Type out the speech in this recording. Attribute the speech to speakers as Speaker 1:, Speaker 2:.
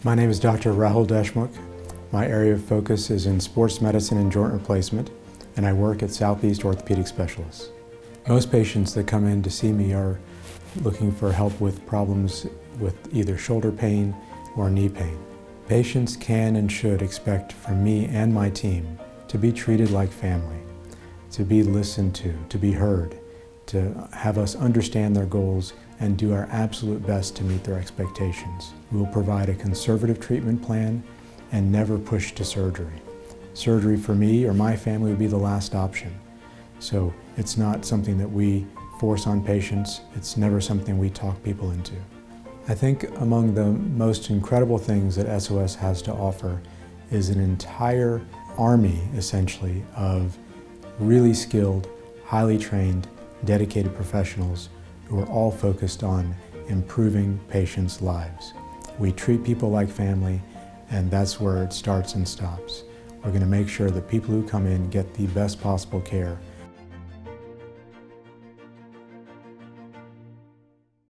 Speaker 1: My name is Dr. Rahul Deshmukh. My area of focus is in sports medicine and joint replacement, and I work at Southeast Orthopedic Specialists. Most patients that come in to see me are looking for help with problems with either shoulder pain or knee pain. Patients can and should expect from me and my team to be treated like family, to be listened to be heard, to have us understand their goals and do our absolute best to meet their expectations. We will provide a conservative treatment plan and never push to surgery. Surgery for me or my family would be the last option. So it's not something that we force on patients. It's never something we talk people into. I think among the most incredible things that SOS has to offer is an entire army, essentially, of really skilled, highly trained, dedicated professionals who are all focused on improving patients' lives. We treat people like family, and that's where it starts and stops. We're going to make sure that people who come in get the best possible care